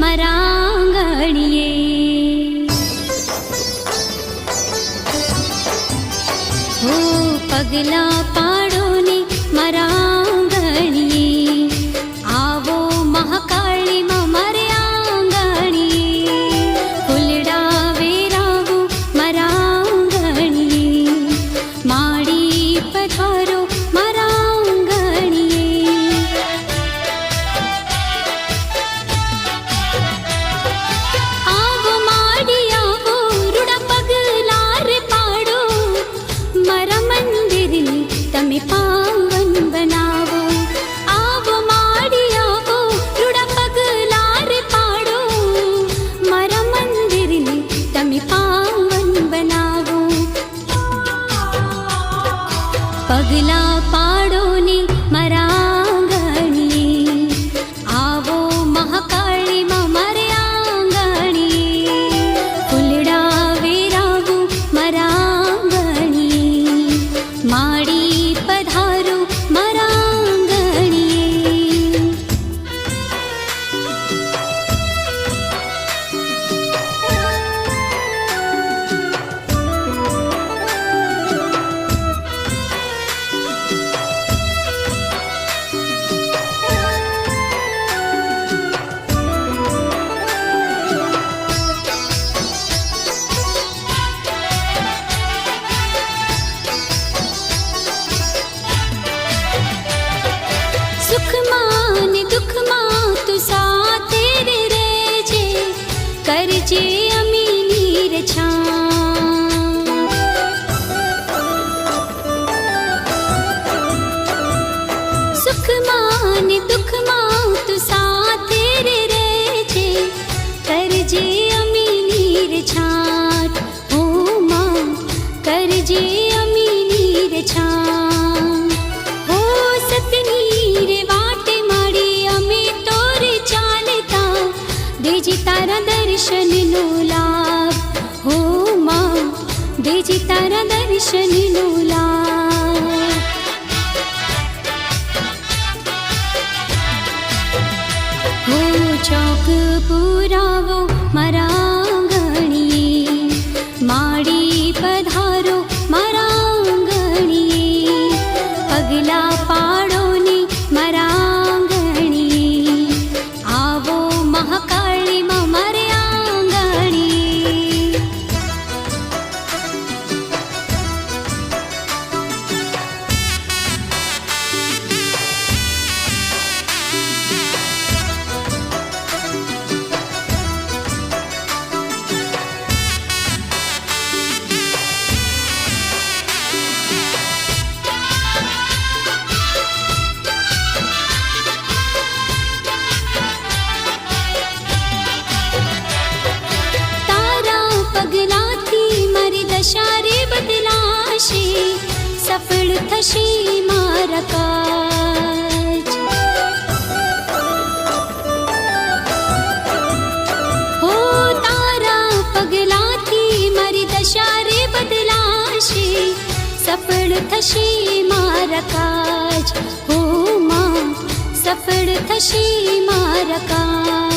મારા આંગણીએ. હો પગલા પાડો ને મારા આંગણીએ, આવો મહાકાળીમાં મારે આંગણીએ. ફૂલડા વેરાવો મારા આંગણીએ, માડી પધારો મારા આંગણીએ. આવો માડી આવો, રૂડા પગલા રે પાડો, મારા મંદિરને તમે પાવન બનાવો. આવો માડી આવો, રૂડા પગલા રે પાડો, મારા મંદિરને તમે પાવન બનાવો. પગલા પાડો ને મારા આંગણીએ, આવો મહાકાળીમાં મારે આંગણીએ. ફૂલડા વેરાવો મારા આંગણીએ, માડી પધારો મારા આંગણીએ. સુખમાં ને દુઃખમાં તું સાથે રે રહેજે, કરજે અમીની રછા. સુખમાં ને દુઃખમાં તું સાથે રે રહેજે, કરજે અમીની રછાટ. હો માં કરજે અમીની રછા. હો સતની રે વાટે માડી અમે તો રે ચાલતા, દેજી તારા દર્શનનો લાભ. હો માં દેજી તારા દર્શનનો લાભ. હો ચોક પુરાવો મારા આંગણીએ, માડી પધારો મારા આંગણીએ. પગલા પાડો ને મારા આંગણીએ, આવો મહાકાળીમાં મારે આંગણીએ. તારા પગલાથી મારી દશા રે બદલાશે, સફળ થશે મારા કાજ. હો તારા પગલાથી મારી દશા રે બદલાશે, સફળ થશે મારા કાજ. હો માં સફળ થશે મારા કાજ.